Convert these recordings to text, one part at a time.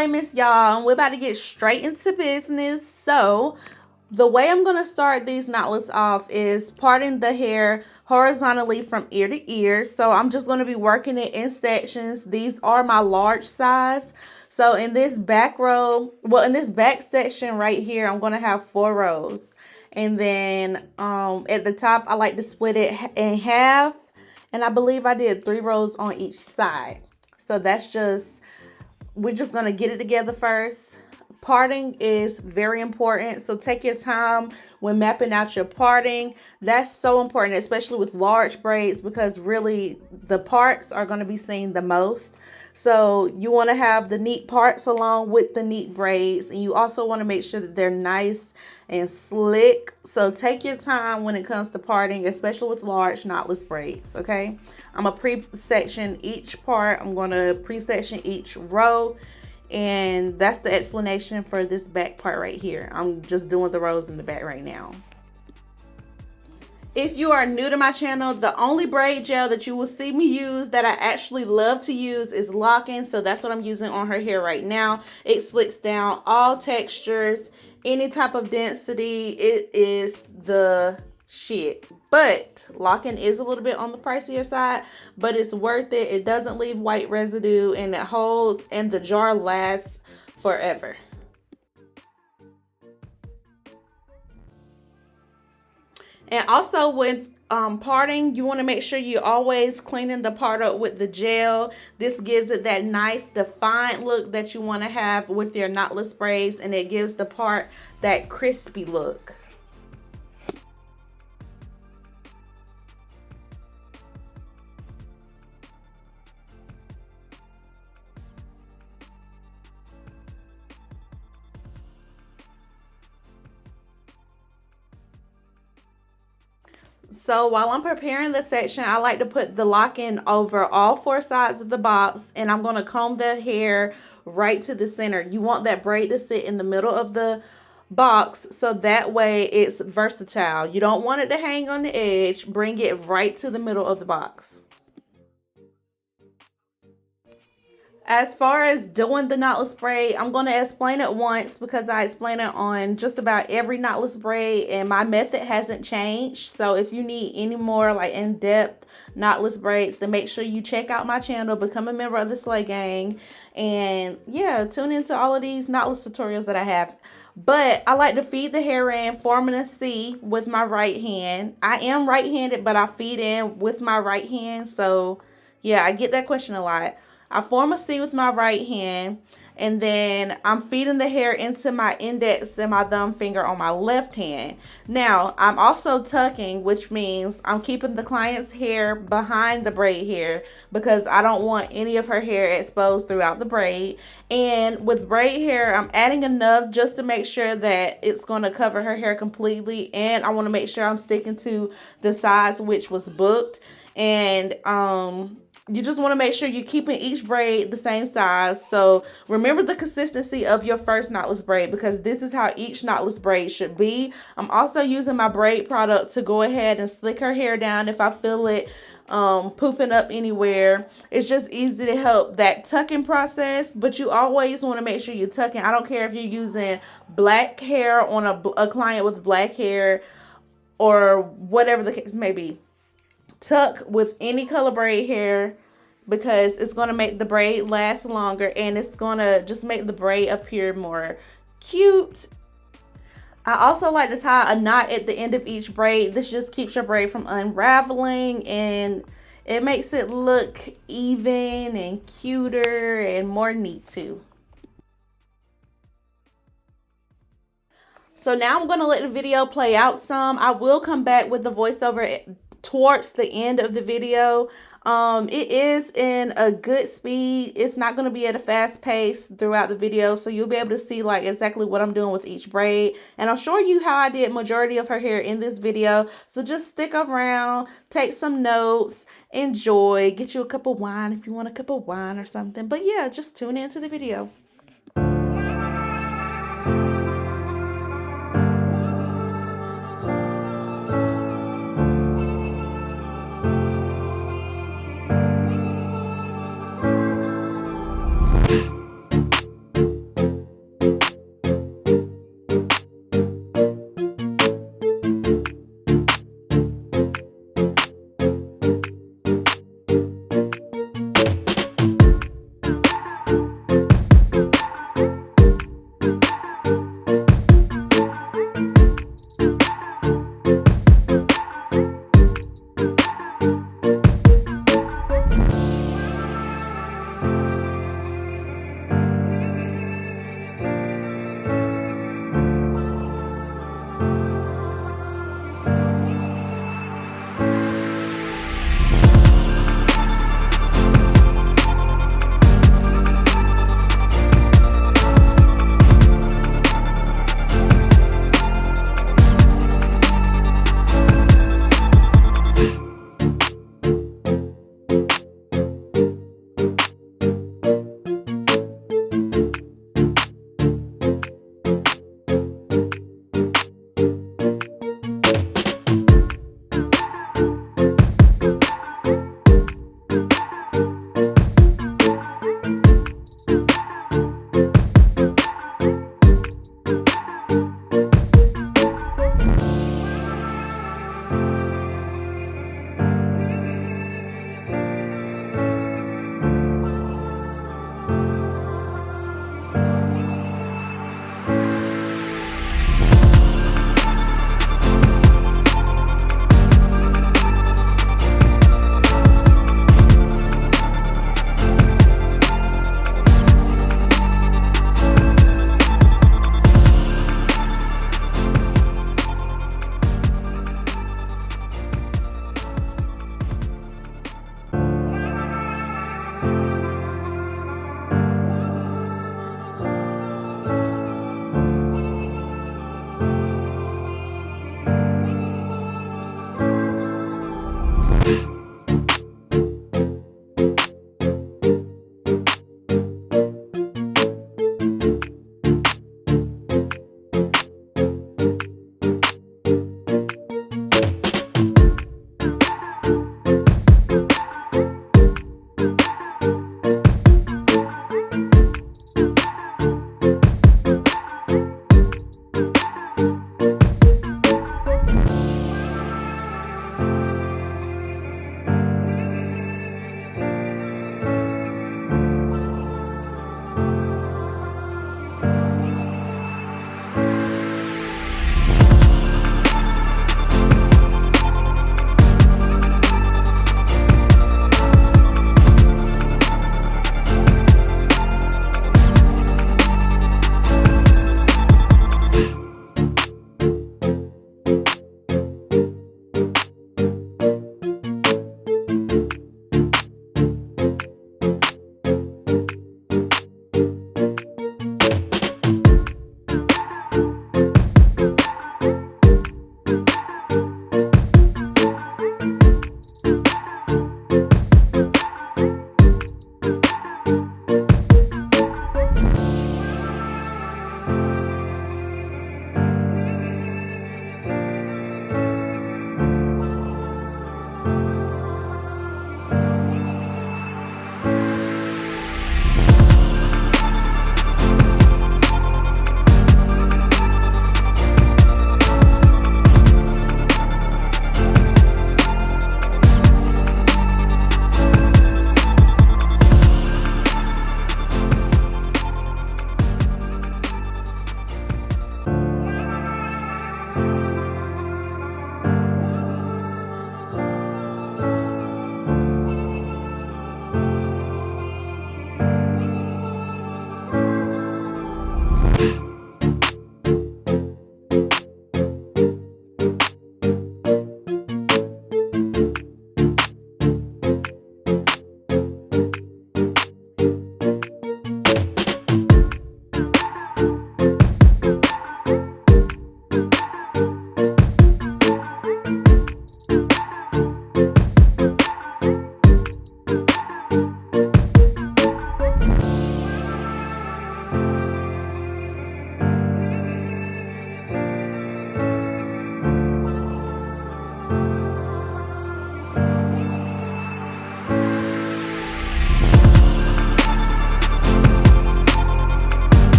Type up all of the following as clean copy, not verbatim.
Slaymas, y'all, and we're about to get straight into business. So the way I'm going to start these knotless off is parting the hair horizontally from ear to ear. So I'm just going to be working it in sections. These are my large size. So in this back row, well, in this back section right here, I'm going to have 4 rows. And then at the top, I like to split it in half. And I believe I did 3 rows on each side. So that's just, we're just going to get it together first. Parting is very important, so take your time when mapping out your parting. That's so important, especially with large braids, because really the parts are going to be seen the most. So you want to have the neat parts along with the neat braids, and you also want to make sure that they're nice and slick. So take your time when it comes to parting, especially with large knotless braids. Okay, I'm gonna pre-section each part. I'm going to pre-section each row. And that's the explanation for this back part right here. I'm just doing the rows in the back right now. If you are new to my channel, the only braid gel that you will see me use that I actually love to use is lock-in. So that's what I'm using on her hair right now. It slicks down all textures, any type of density. It is the shit. But lock-in is a little bit on the pricier side, but it's worth it. It doesn't leave white residue, and it holds, and the jar lasts forever. And also with parting, you want to make sure you're always cleaning the part up with the gel. This gives it that nice defined look that you want to have with your knotless braids, and it gives the part that crispy look. So while I'm preparing the section, I like to put the lock-in over all 4 sides of the box, and I'm going to comb the hair right to the center. You want that braid to sit in the middle of the box, so that way it's versatile. You don't want it to hang on the edge. Bring it right to the middle of the box. As far as doing the knotless braid, I'm going to explain it once because I explain it on just about every knotless braid, and my method hasn't changed. So if you need any more like in-depth knotless braids, then make sure you check out my channel, become a member of the Slay Gang, and yeah, tune into all of these knotless tutorials that I have. But I like to feed the hair in, forming a C with my right hand. I am right-handed, but I feed in with my right hand. So yeah, I get that question a lot. I form a C with my right hand, and then I'm feeding the hair into my index and my thumb finger on my left hand. Now, I'm also tucking, which means I'm keeping the client's hair behind the braid hair because I don't want any of her hair exposed throughout the braid. And with braid hair, I'm adding enough just to make sure that it's going to cover her hair completely, and I want to make sure I'm sticking to the size which was booked. And you just want to make sure you're keeping each braid the same size. So remember the consistency of your first knotless braid, because this is how each knotless braid should be. I'm also using my braid product to go ahead and slick her hair down if I feel it poofing up anywhere. It's just easy to help that tucking process, but you always want to make sure you're tucking. I don't care if you're using black hair on a client with black hair or whatever the case may be. Tuck with any color braid hair because it's going to make the braid last longer, and it's going to just make the braid appear more cute. I also like to tie a knot at the end of each braid. This just keeps your braid from unraveling, and it makes it look even and cuter and more neat too. So now I'm going to let the video play out some. I will come back with the voiceover towards the end of the video. It is in a good speed. It's not going to be at a fast pace throughout the video, so you'll be able to see like exactly what I'm doing with each braid, and I'll show you how I did majority of her hair in this video. So just stick around, take some notes, enjoy, get you a cup of wine if you want a cup of wine or something. But yeah, just tune into the video.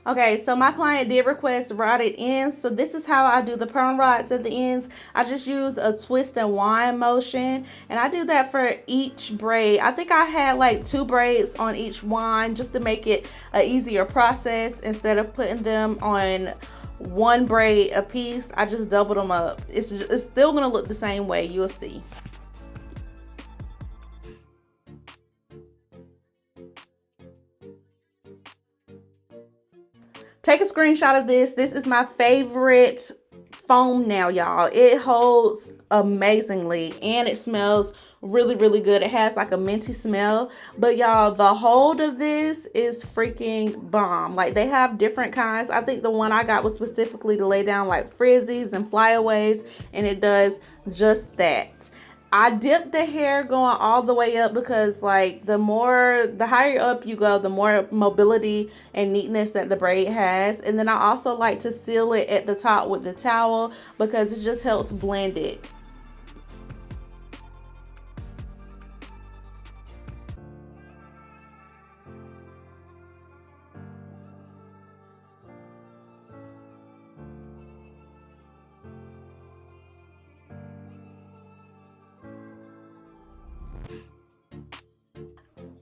Okay, so my client did request rotted ends, so this is how I do the perm rods at the ends. I just use a twist and wind motion, and I do that for each braid. I think I had like 2 braids on each wind just to make it an easier process. Instead of putting them on 1 braid a piece, I just doubled them up. It's still gonna look the same way, you'll see. Take a screenshot of this. This is my favorite foam now, y'all. It holds amazingly and it smells really, really good. It has like a minty smell, but y'all, the hold of this is freaking bomb. Like, they have different kinds. I think the one I got was specifically to lay down like frizzies and flyaways, and it does just that. I dip the hair going all the way up because like the higher up you go, the more mobility and neatness that the braid has. And then I also like to seal it at the top with the towel because it just helps blend it.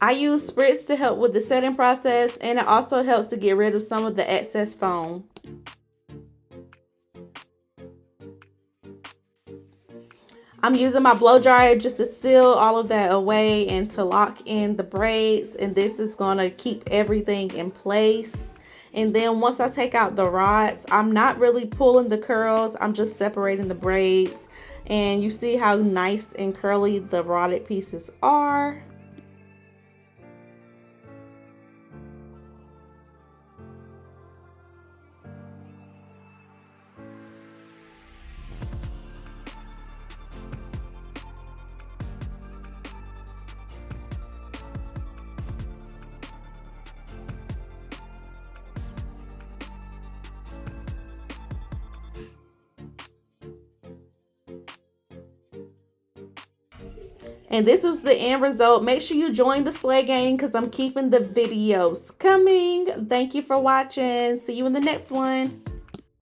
I use spritz to help with the setting process, and it also helps to get rid of some of the excess foam. I'm using my blow dryer just to seal all of that away and to lock in the braids, and this is going to keep everything in place. And then once I take out the rods, I'm not really pulling the curls, I'm just separating the braids, and you see how nice and curly the rotted pieces are. And this was the end result. Make sure you join the Slay Gang because I'm keeping the videos coming. Thank you for watching. See you in the next one.